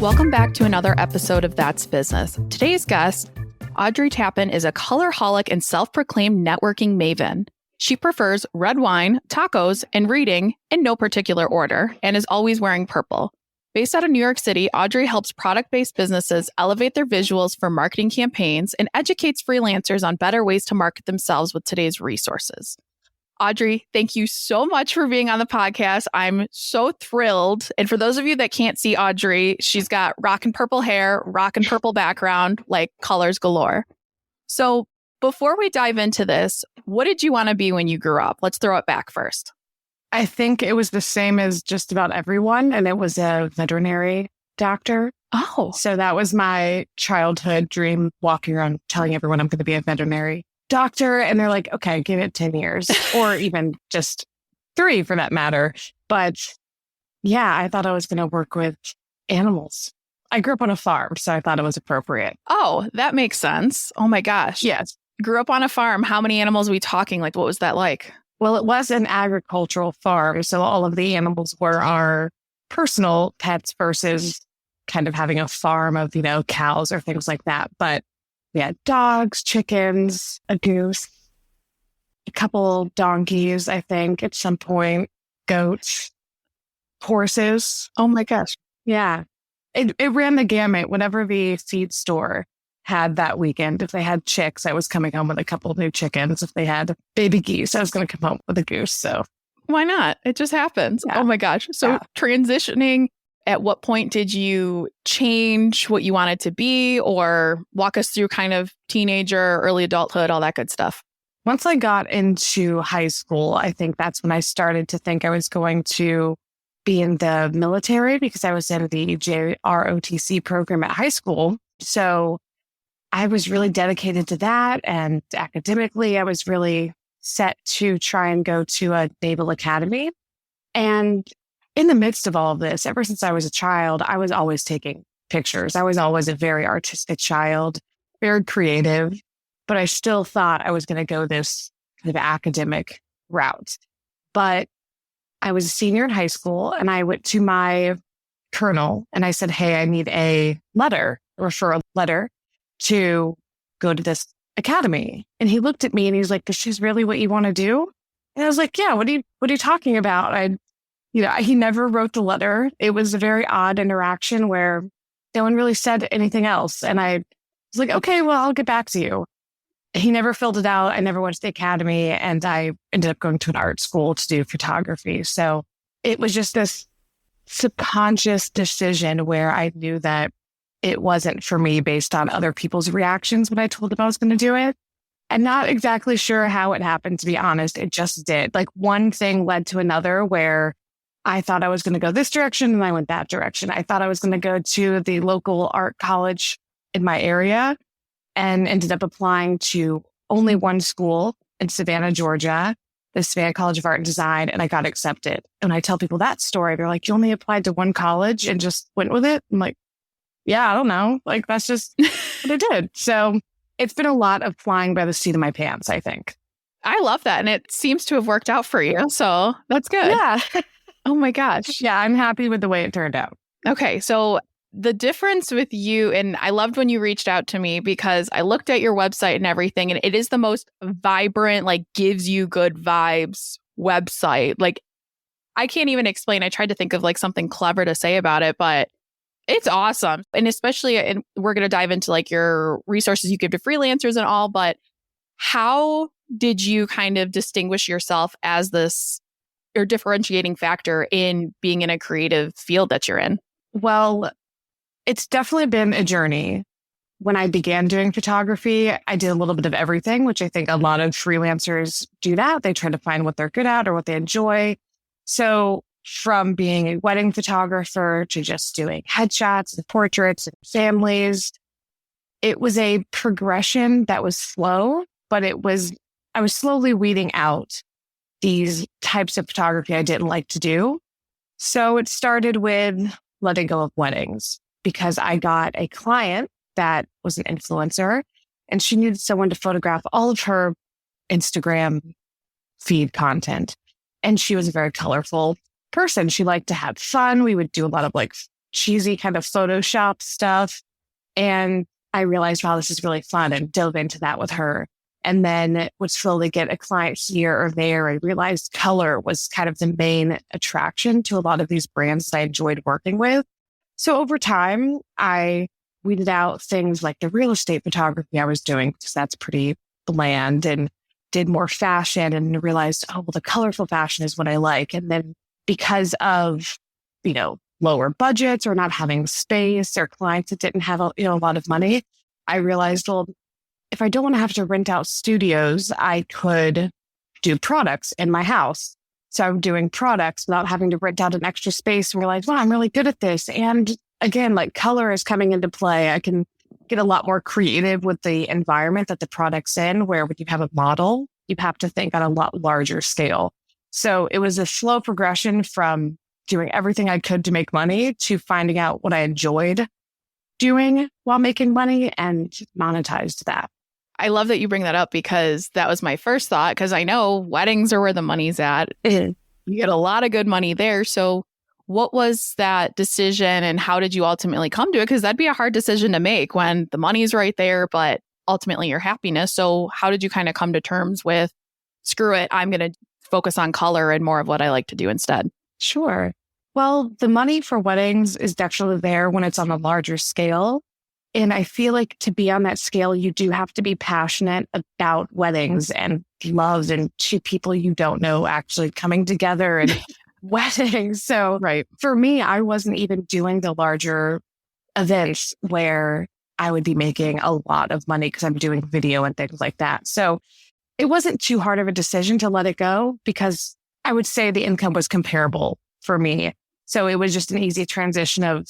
Welcome back to another episode of That's Business. Today's guest, Audrey Tappan, is a color-holic and self-proclaimed networking maven. She prefers red wine, tacos, and reading in no particular order, and is always wearing purple. Based out of New York City, Audrey helps product-based businesses elevate their visuals for marketing campaigns and educates freelancers on better ways to market themselves with today's resources. Audrey, thank you so much for being on the podcast. I'm so thrilled. And for those of you that can't see Audrey, she's got rockin' purple hair, rockin' purple background, like colors galore. So before we dive into this, what did you want to be when you grew up? Let's throw it back first. I think it was the same as just about everyone, and it was a veterinary doctor. Oh. So that was my childhood dream, walking around telling everyone I'm going to be a veterinary doctor. And they're like, okay, give it 10 years or even just 3 for that matter. But yeah, I thought I was going to work with animals. I grew up on a farm, so I thought it was appropriate. Oh, that makes sense. Oh my gosh. Yes. Grew up on a farm. How many animals are we talking? Like, what was that like? Well, it was an agricultural farm. So all of the animals were our personal pets versus kind of having a farm of, cows or things like that. But we had dogs, chickens, a goose, a couple donkeys, I think, at some point, goats, horses. Oh my gosh. Yeah. It ran the gamut. Whatever the feed store had that weekend. If they had chicks, I was coming home with a couple of new chickens. If they had baby geese, I was going to come home with a goose. So why not? It just happens. Yeah. Oh my gosh. So transitioning, at what point did you change what you wanted to be, or walk us through kind of teenager, early adulthood, all that good stuff? Once I got into high school, I think that's when I started to think I was going to be in the military, because I was in the JROTC program at high school. So I was really dedicated to that. And academically, I was really set to try and go to a naval academy. And in the midst of all of this, ever since I was a child, I was always taking pictures. I was always a very artistic child, very creative, but I still thought I was going to go this kind of academic route. But I was a senior in high school, and I went to my colonel and I said, hey, I need a referral letter to go to this academy. And he looked at me and he's like, this is really what you want to do? And I was like, yeah, what are you talking about? He never wrote the letter. It was a very odd interaction where no one really said anything else. And I was like, okay, well, I'll get back to you. He never filled it out. I never went to the academy, and I ended up going to an art school to do photography. So it was just this subconscious decision where I knew that it wasn't for me based on other people's reactions when I told them I was going to do it. I'm not exactly sure how it happened, to be honest. It just did. Like, one thing led to another where I thought I was going to go this direction and I went that direction. I thought I was going to go to the local art college in my area and ended up applying to only one school in Savannah, Georgia, the Savannah College of Art and Design, and I got accepted. And I tell people that story. They're like, you only applied to one college and just went with it? I'm like, yeah, I don't know. Like, that's just what I did. So it's been a lot of flying by the seat of my pants, I think. I love that. And it seems to have worked out for you. So that's good. Yeah. Oh my gosh. Yeah, I'm happy with the way it turned out. Okay. So the difference with you, and I loved when you reached out to me, because I looked at your website and everything, and it is the most vibrant, like, gives you good vibes website. Like, I can't even explain. I tried to think of like something clever to say about it, but it's awesome. And especially, and we're going to dive into like your resources you give to freelancers and all, but how did you kind of distinguish yourself as this or differentiating factor in being in a creative field that you're in? Well, it's definitely been a journey. When I began doing photography, I did a little bit of everything, which I think a lot of freelancers do that. They try to find what they're good at or what they enjoy. So from being a wedding photographer to just doing headshots and portraits and families, it was a progression that was slow, but I was slowly weeding out these types of photography I didn't like to do. So it started with letting go of weddings, because I got a client that was an influencer and she needed someone to photograph all of her Instagram feed content. And she was a very colorful person. She liked to have fun. We would do a lot of like cheesy kind of Photoshop stuff. And I realized, wow, this is really fun, and dove into that with her. And then would slowly get a client here or there. I realized color was kind of the main attraction to a lot of these brands that I enjoyed working with. So over time, I weeded out things like the real estate photography I was doing, because that's pretty bland, and did more fashion and realized, oh, well, the colorful fashion is what I like. And then because of, lower budgets or not having space or clients that didn't have a lot of money, I realized, well, if I don't want to have to rent out studios, I could do products in my house. So I'm doing products without having to rent out an extra space, and realize, wow, I'm really good at this. And again, like color is coming into play. I can get a lot more creative with the environment that the product's in, where when you have a model, you have to think on a lot larger scale. So it was a slow progression from doing everything I could to make money to finding out what I enjoyed doing while making money and monetized that. I love that you bring that up, because that was my first thought, because I know weddings are where the money's at. You get a lot of good money there. So what was that decision, and how did you ultimately come to it? Because that'd be a hard decision to make when the money's right there, but ultimately your happiness. So how did you kind of come to terms with, screw it, I'm going to focus on color and more of what I like to do instead? Sure. Well, the money for weddings is definitely there when it's on a larger scale. And I feel like to be on that scale, you do have to be passionate about weddings and love and two people you don't know actually coming together and weddings. So right. For me, I wasn't even doing the larger events where I would be making a lot of money because I'm doing video and things like that. So it wasn't too hard of a decision to let it go, because I would say the income was comparable for me. So it was just an easy transition of,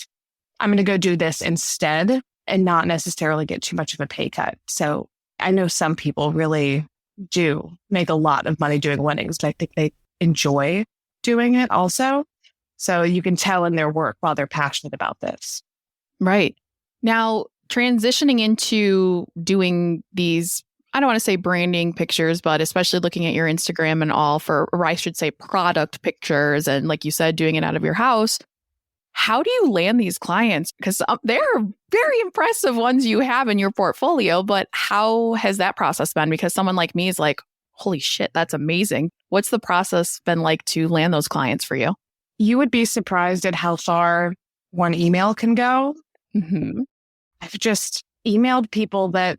I'm going to go do this instead and not necessarily get too much of a pay cut. So I know some people really do make a lot of money doing weddings, but I think they enjoy doing it also. So you can tell in their work while they're passionate about this. Right. Now, transitioning into doing these, I don't want to say branding pictures, but especially looking at your Instagram and all or I should say product pictures. And like you said, doing it out of your house. How do you land these clients? Because they're very impressive ones you have in your portfolio, but how has that process been? Because someone like me is like, holy shit, that's amazing. What's the process been like to land those clients for you? You would be surprised at how far one email can go. Mm-hmm. I've just emailed people that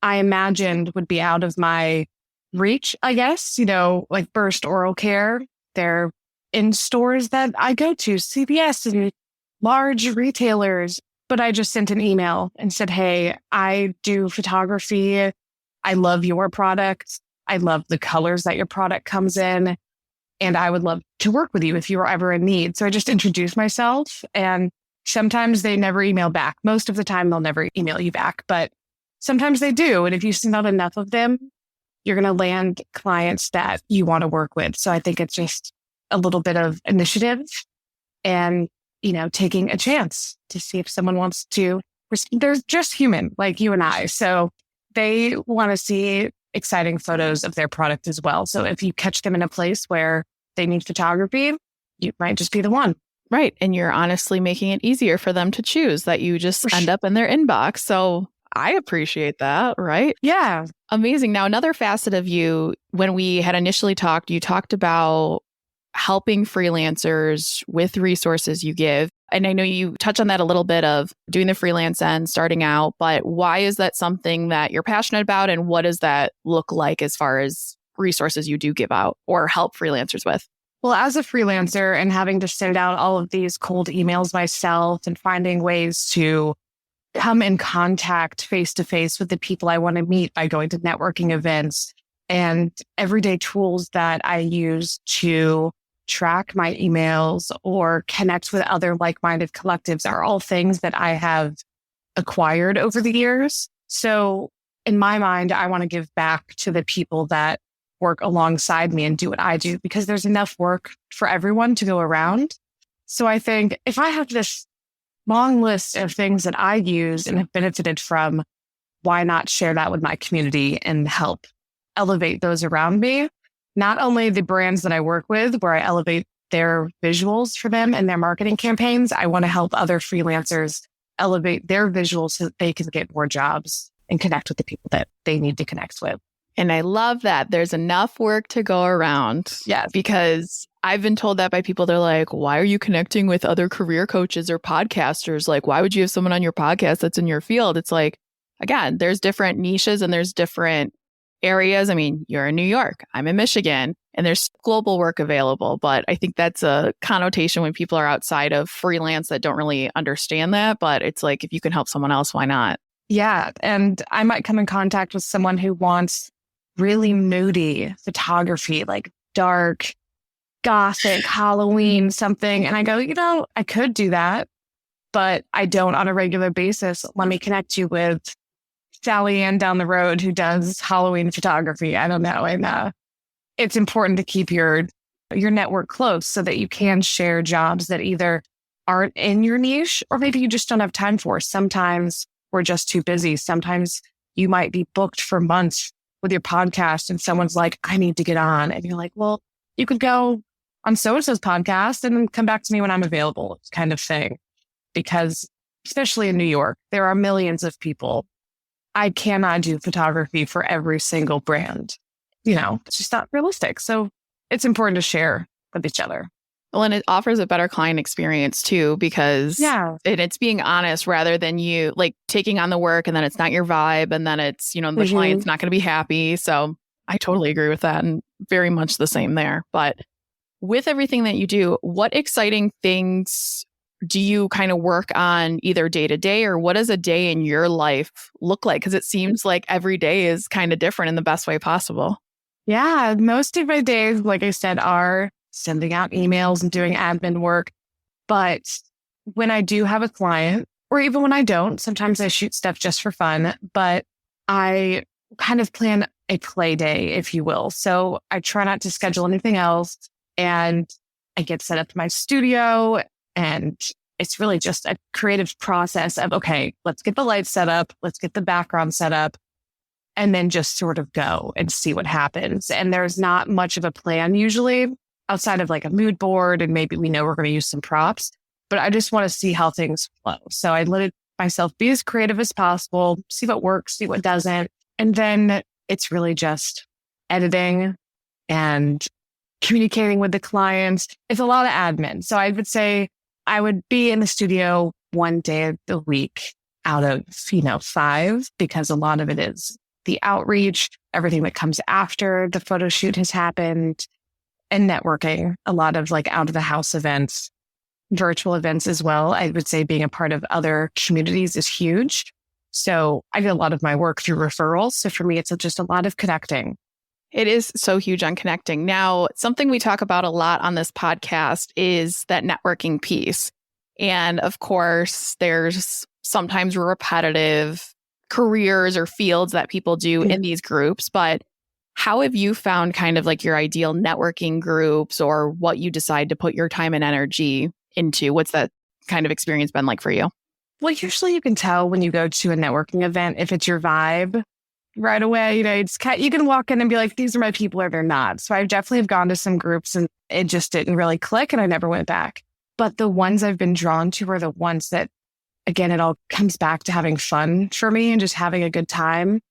I imagined would be out of my reach, I guess, like Burst Oral Care. They're in stores that I go to, CVS and large retailers. But I just sent an email and said, hey, I do photography. I love your product. I love the colors that your product comes in. And I would love to work with you if you were ever in need. So I just introduced myself, and sometimes they never email back. Most of the time, they'll never email you back, but sometimes they do. And if you send out enough of them, you're going to land clients that you want to work with. So I think it's just a little bit of initiative and, taking a chance to see if someone wants to. They're just human like you and I. So they want to see exciting photos of their product as well. So if you catch them in a place where they need photography, you might just be the one. Right. And you're honestly making it easier for them to choose, that you just end up in their inbox. So I appreciate that. Right. Yeah. Amazing. Now, another facet of you, when we had initially talked, you talked about helping freelancers with resources you give. And I know you touch on that a little bit of doing the freelance end, starting out, but why is that something that you're passionate about? And what does that look like as far as resources you do give out or help freelancers with? Well, as a freelancer and having to send out all of these cold emails myself and finding ways to come in contact face to face with the people I want to meet by going to networking events and everyday tools that I use to track my emails or connect with other like-minded collectives are all things that I have acquired over the years. So in my mind, I want to give back to the people that work alongside me and do what I do, because there's enough work for everyone to go around. So I think if I have this long list of things that I use and have benefited from, why not share that with my community and help elevate those around me? Not only the brands that I work with, where I elevate their visuals for them and their marketing campaigns. I want to help other freelancers elevate their visuals so that they can get more jobs and connect with the people that they need to connect with. And I love that there's enough work to go around. Yes. Because I've been told that by people. They're like, why are you connecting with other career coaches or podcasters? Like, why would you have someone on your podcast that's in your field? It's like, again, there's different niches and there's different areas. I mean, you're in New York, I'm in Michigan, and there's global work available. But I think that's a connotation when people are outside of freelance that don't really understand that. But it's like, if you can help someone else, why not? Yeah. And I might come in contact with someone who wants really moody photography, like dark, gothic, Halloween, something. And I go, I could do that, but I don't on a regular basis. Let me connect you with Sally Ann down the road who does Halloween photography. I don't know. And it's important to keep your network close so that you can share jobs that either aren't in your niche or maybe you just don't have time for. Sometimes we're just too busy. Sometimes you might be booked for months with your podcast and someone's like, I need to get on. And you're like, well, you could go on so-and-so's podcast and then come back to me when I'm available, kind of thing. Because especially in New York, there are millions of people. I cannot do photography for every single brand. It's just not realistic. So it's important to share with each other. Well, and it offers a better client experience too, because it's being honest rather than you like taking on the work and then it's not your vibe and then it's, the client's not going to be happy. So I totally agree with that and very much the same there. But with everything that you do, what exciting things do you kind of work on either day to day or what does a day in your life look like? Because it seems like every day is kind of different in the best way possible. Yeah, most of my days, like I said, are sending out emails and doing admin work. But when I do have a client, or even when I don't, sometimes I shoot stuff just for fun, but I kind of plan a play day, if you will. So I try not to schedule anything else and I get set up my studio and it's really just a creative process of, okay, let's get the lights set up. Let's get the background set up and then just sort of go and see what happens. And there's not much of a plan usually, outside of like a mood board and maybe we know we're going to use some props, but I just want to see how things flow. So I let myself be as creative as possible, see what works, see what doesn't. And then it's really just editing and communicating with the clients. It's a lot of admin. So I would say I would be in the studio one day of the week out of, 5, because a lot of it is the outreach, everything that comes after the photo shoot has happened. And networking, a lot of like out of the house events, virtual events as well. I would say being a part of other communities is huge. So I get a lot of my work through referrals. So for me, it's just a lot of connecting. It is so huge on connecting. Now, something we talk about a lot on this podcast is that networking piece. And of course, there's sometimes repetitive careers or fields that people do in these groups, but how have you found kind of like your ideal networking groups or what you decide to put your time and energy into? What's that kind of experience been like for you? Well, usually you can tell when you go to a networking event if it's your vibe right away. It's you can walk in and be like, these are my people or they're not. So I definitely have gone to some groups and it just didn't really click and I never went back. But the ones I've been drawn to are the ones that, again, it all comes back to having fun for me and just having a good time.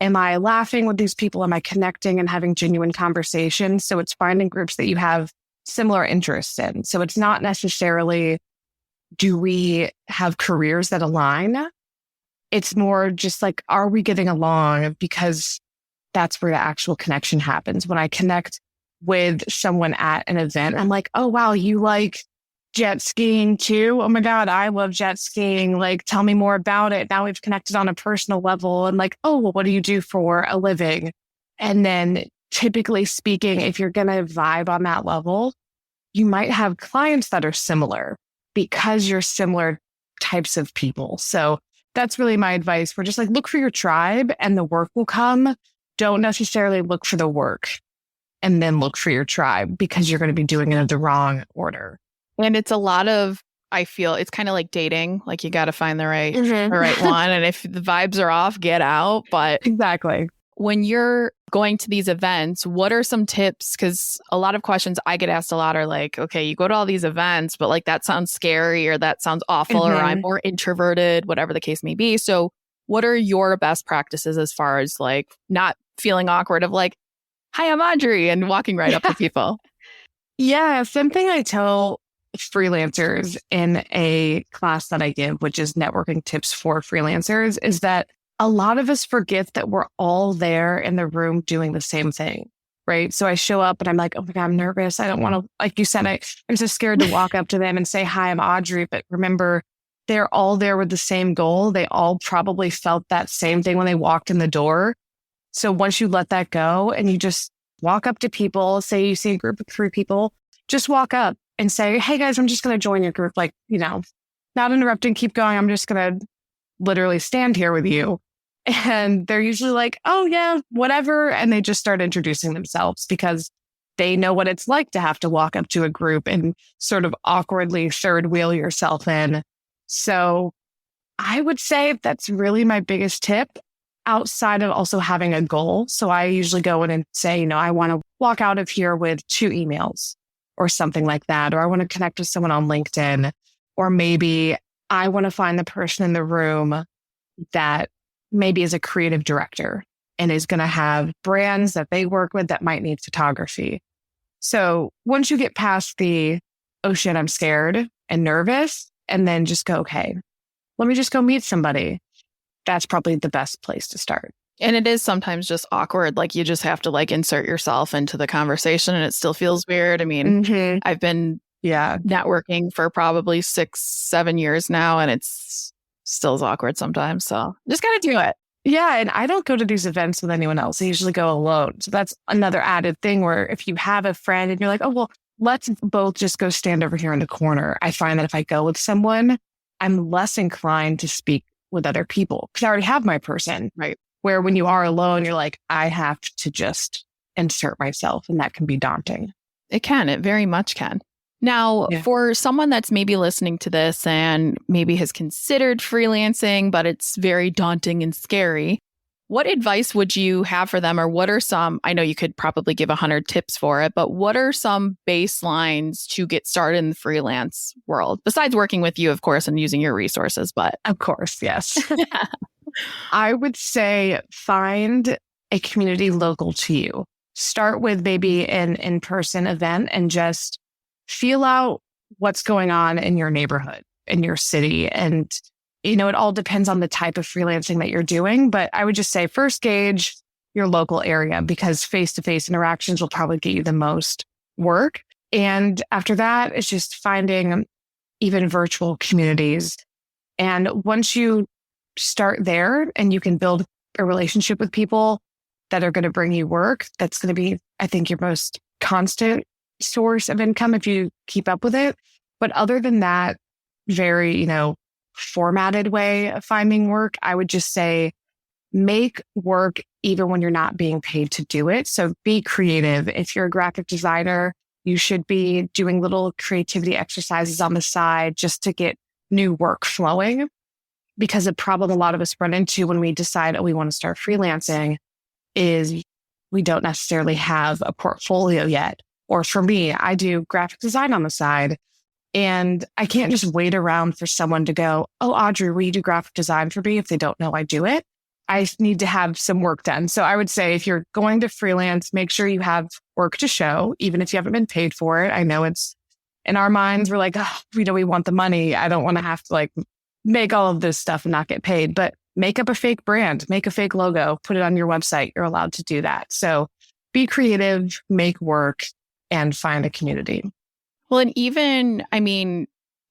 Am I laughing with these people? Am I connecting and having genuine conversations? So it's finding groups that you have similar interests in. So it's not necessarily, do we have careers that align? It's more just like, are we getting along? Because that's where the actual connection happens. When I connect with someone at an event, I'm like, oh, wow, you like jet skiing too? Oh my God, I love jet skiing. Like, tell me more about it. Now we've connected on a personal level and like, oh, well, what do you do for a living? And then typically speaking, if you're going to vibe on that level, you might have clients that are similar because you're similar types of people. So that's really my advice. We're just like, look for your tribe and the work will come. Don't necessarily look for the work and then look for your tribe because you're going to be doing it in the wrong order. And it's a lot of, I feel it's kind of like dating, like you got to find the right one. And if the vibes are off, get out. But exactly. When you're going to these events, what are some tips? Because a lot of questions I get asked a lot are like, okay, you go to all these events, but like that sounds scary or that sounds awful or I'm more introverted, whatever the case may be. So what are your best practices as far as like not feeling awkward of like, hi, I'm Audrey, and walking right up to people? Yeah, something I tell freelancers in a class that I give, which is networking tips for freelancers, is that a lot of us forget that we're all there in the room doing the same thing, right? So I show up and I'm like, oh my God, I'm nervous. I don't want to, like you said, I'm so scared to walk up to them and say, hi, I'm Audrey. But remember, they're all there with the same goal. They all probably felt that same thing when they walked in the door. So once you let that go and you just walk up to people, say you see a group of 3 people, just walk up and say, hey guys, I'm just going to join your group. Like, not interrupting, keep going. I'm just going to literally stand here with you. And they're usually like, oh yeah, whatever. And they just start introducing themselves because they know what it's like to have to walk up to a group and sort of awkwardly third wheel yourself in. So I would say that's really my biggest tip outside of also having a goal. So I usually go in and say, I want to walk out of here with 2 emails or something like that. Or I want to connect with someone on LinkedIn. Or maybe I want to find the person in the room that maybe is a creative director and is going to have brands that they work with that might need photography. So once you get past the, oh shit, I'm scared and nervous, and then just go, okay, let me just go meet somebody. That's probably the best place to start. And it is sometimes just awkward. Like you just have to like insert yourself into the conversation and it still feels weird. I mean, I've been networking for probably 6-7 years now and it's still is awkward sometimes. So just got to do it. Yeah. And I don't go to these events with anyone else. I usually go alone. So that's another added thing where if you have a friend and you're like, oh, well, let's both just go stand over here in the corner. I find that if I go with someone, I'm less inclined to speak with other people because I already have my person. Right. Where when you are alone, you're like, I have to just insert myself and that can be daunting. It can. It very much can. Now, for someone that's maybe listening to this and maybe has considered freelancing, but it's very daunting and scary, what advice would you have for them? Or what are some, I know you could probably give 100 tips for it, but what are some baselines to get started in the freelance world? Besides working with you, of course, and using your resources, but. Of course, yes. I would say find a community local to you. Start with maybe an in-person event and just feel out what's going on in your neighborhood, in your city. And, it all depends on the type of freelancing that you're doing. But I would just say first gauge your local area because face-to-face interactions will probably get you the most work. And after that, it's just finding even virtual communities. And once you start there and you can build a relationship with people that are going to bring you work, that's going to be, I think, your most constant source of income if you keep up with it. But other than that, very, formatted way of finding work, I would just say make work even when you're not being paid to do it. So be creative. If you're a graphic designer, you should be doing little creativity exercises on the side just to get new work flowing. Because the problem a lot of us run into when we decide, we want to start freelancing is we don't necessarily have a portfolio yet. Or for me, I do graphic design on the side. And I can't just wait around for someone to go, oh, Audrey, will you do graphic design for me if they don't know I do it? I need to have some work done. So I would say if you're going to freelance, make sure you have work to show, even if you haven't been paid for it. I know it's in our minds, we're like, oh, we want the money. I don't want to have to make all of this stuff and not get paid, but make up a fake brand, make a fake logo, put it on your website. You're allowed to do that. So be creative, make work, and find a community. Well, and even,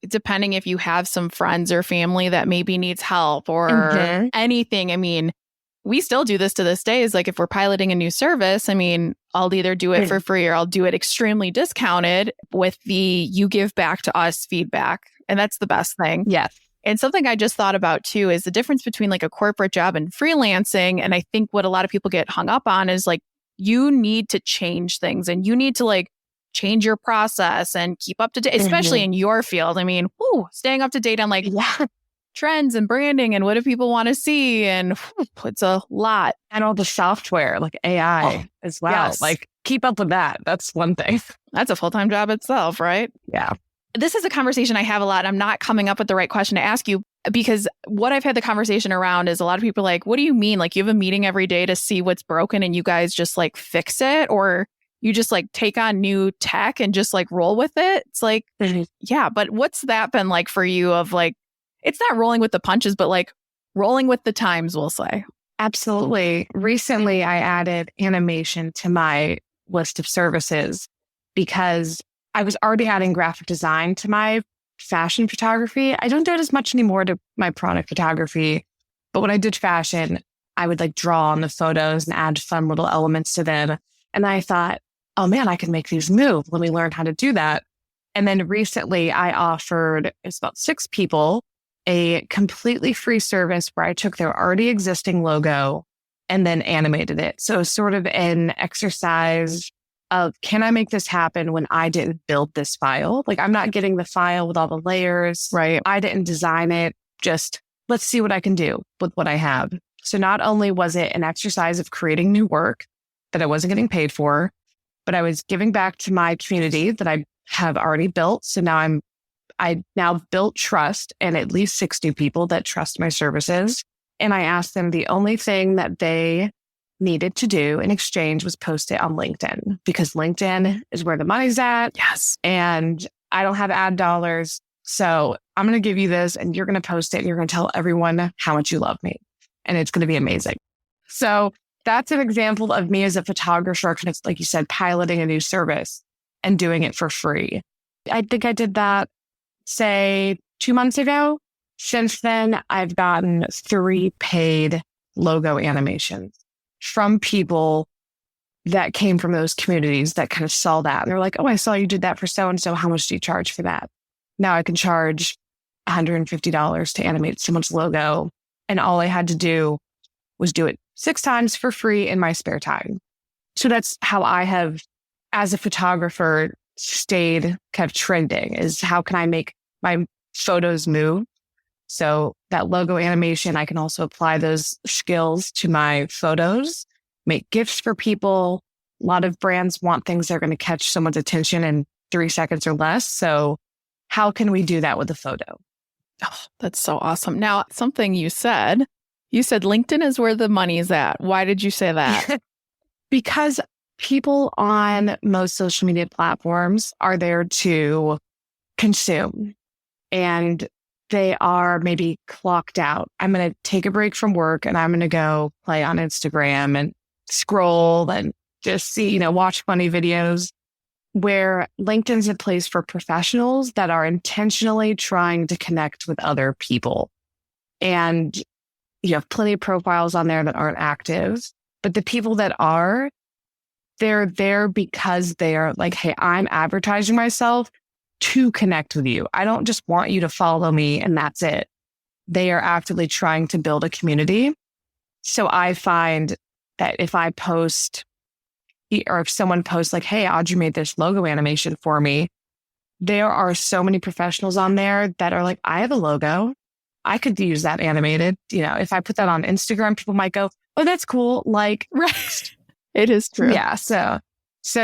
depending if you have some friends or family that maybe needs help or anything, we still do this to this day is like if we're piloting a new service, I'll either do it for free or I'll do it extremely discounted with the you give back to us feedback. And that's the best thing. Yes. And something I just thought about too is the difference between like a corporate job and freelancing. And I think what a lot of people get hung up on is like, you need to change things and you need to change your process and keep up to date, especially in your field. Staying up to date on trends and branding and what do people want to see? And it's a lot. And all the software, like AI as well. Yes. Like keep up with that. That's one thing. That's a full-time job itself, right? Yeah. This is a conversation I have a lot. I'm not coming up with the right question to ask you because what I've had the conversation around is a lot of people are like, what do you mean? Like you have a meeting every day to see what's broken and you guys just like fix it? Or you just like take on new tech and just like roll with it? It's like, yeah, but what's that been like for you of like, it's not rolling with the punches, but like rolling with the times, we'll say. Absolutely. Recently, I added animation to my list of services because I was already adding graphic design to my fashion photography. I don't do it as much anymore to my product photography, but when I did fashion, I would like draw on the photos and add fun little elements to them. And I thought, oh man, I can make these move. Let me learn how to do that. And then recently I offered, it's about 6 people, a completely free service where I took their already existing logo and then animated it. So sort of an exercise of, can I make this happen when I didn't build this file? Like I'm not getting the file with all the layers. Right. I didn't design it. Just let's see what I can do with what I have. So not only was it an exercise of creating new work that I wasn't getting paid for, but I was giving back to my community that I have already built. So now I now built trust and at least 60 people that trust my services. And I asked them the only thing that they needed to do in exchange was post it on LinkedIn because LinkedIn is where the money's at. Yes. And I don't have ad dollars. So I'm going to give you this and you're going to post it and you're going to tell everyone how much you love me. And it's going to be amazing. So that's an example of me as a photographer, kind of like you said, piloting a new service and doing it for free. I think I did that, say 2 months ago. Since then, I've gotten 3 paid logo animations from people that came from those communities that kind of saw that. And they're like, oh, I saw you did that for so-and-so. How much do you charge for that? Now I can charge $150 to animate someone's logo. And all I had to do was do it 6 times for free in my spare time. So that's how I have, as a photographer, stayed kind of trending, is how can I make my photos move? So that logo animation, I can also apply those skills to my photos, make gifts for people. A lot of brands want things that are going to catch someone's attention in 3 seconds or less. So how can we do that with a photo? Oh, that's so awesome. Now, something you said LinkedIn is where the money is at. Why did you say that? Because people on most social media platforms are there to consume and they are maybe clocked out. I'm going to take a break from work and I'm going to go play on Instagram and scroll and just see, watch funny videos, where LinkedIn's a place for professionals that are intentionally trying to connect with other people. And you have plenty of profiles on there that aren't active, but the people that are, they're there because they are like, hey, I'm advertising myself to connect with you. I don't just want you to follow me and that's it. They are actively trying to build a community. So I find that if I post, or if someone posts like, hey, Audrey made this logo animation for me, there are so many professionals on there that are like, I have a logo. I could use that animated. If I put that on Instagram, people might go, oh, that's cool. Like, Right. It is true. Yeah. So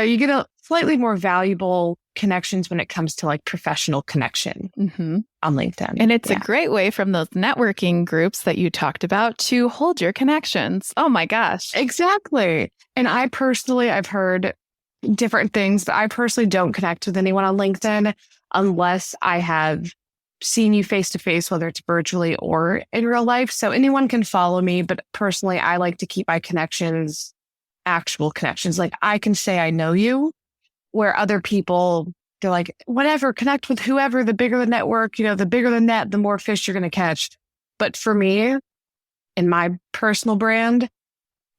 you get a slightly more valuable connections when it comes to like professional connection on LinkedIn. And it's a great way from those networking groups that you talked about to hold your connections. Oh my gosh. Exactly. And I've heard different things, but I personally don't connect with anyone on LinkedIn unless I have seen you face to face, whether it's virtually or in real life. So anyone can follow me, but personally, I like to keep my connections actual connections. Like I can say I know you, where other people, they're like, whatever, connect with whoever, the bigger the network, the bigger the net, the more fish you're going to catch. But for me, in my personal brand,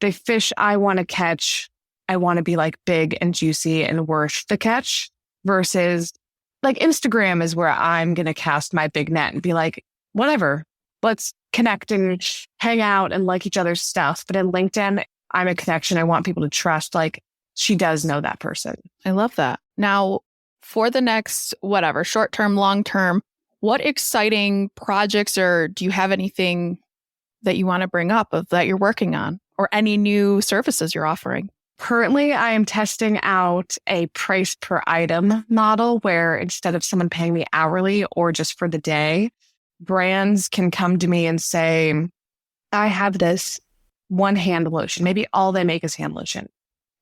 the fish I want to catch, I want to be like big and juicy and worth the catch, versus like Instagram is where I'm going to cast my big net and be like, whatever, let's connect and hang out and like each other's stuff. But in LinkedIn, I'm a connection. I want people to trust, like, she does know that person. I love that. Now, for the next, whatever, short term, long term, what exciting projects, or do you have anything that you want to bring up that you're working on, or any new services you're offering? Currently, I am testing out a price per item model where instead of someone paying me hourly or just for the day, brands can come to me and say, I have this one hand lotion. Maybe all they make is hand lotion,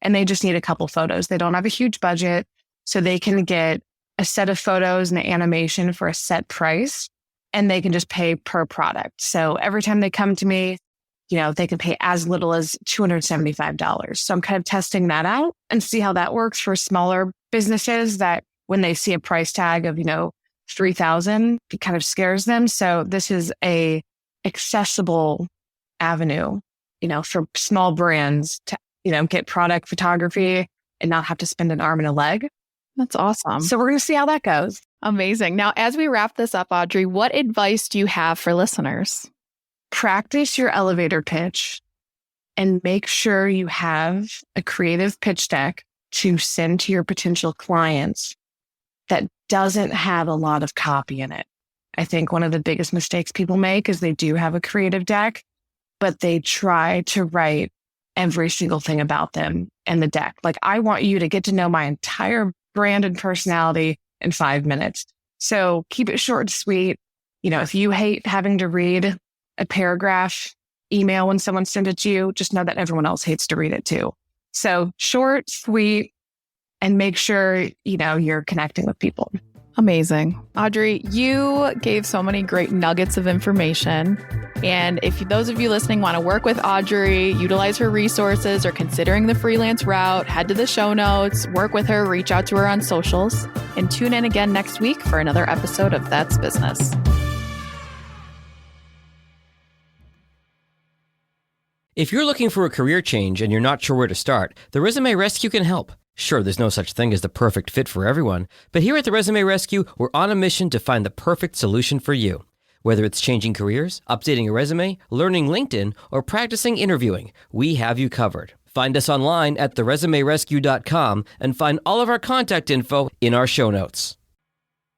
and they just need a couple photos. They don't have a huge budget, so they can get a set of photos and an animation for a set price, and they can just pay per product. So every time they come to me, they can pay as little as $275. So I'm kind of testing that out and see how that works for smaller businesses that when they see a price tag of, $3,000, it kind of scares them. So this is a accessible avenue, for small brands to, get product photography and not have to spend an arm and a leg. That's awesome. So we're going to see how that goes. Amazing. Now, as we wrap this up, Audrey, what advice do you have for listeners? Practice your elevator pitch and make sure you have a creative pitch deck to send to your potential clients that doesn't have a lot of copy in it. I think one of the biggest mistakes people make is they do have a creative deck, but they try to write every single thing about them in the deck. Like, I want you to get to know my entire brand and personality in 5 minutes. So keep it short and sweet. If you hate having to read a paragraph email when someone sends it to you, just know that everyone else hates to read it too. So short, sweet, and make sure, you're connecting with people. Amazing. Audrey, you gave so many great nuggets of information. And if those of you listening want to work with Audrey, utilize her resources, or considering the freelance route, head to the show notes, work with her, reach out to her on socials, and tune in again next week for another episode of That's Business. If you're looking for a career change and you're not sure where to start, the Resume Rescue can help. Sure, there's no such thing as the perfect fit for everyone, but here at the Resume Rescue, we're on a mission to find the perfect solution for you. Whether it's changing careers, updating a resume, learning LinkedIn, or practicing interviewing, we have you covered. Find us online at theresumerescue.com and find all of our contact info in our show notes.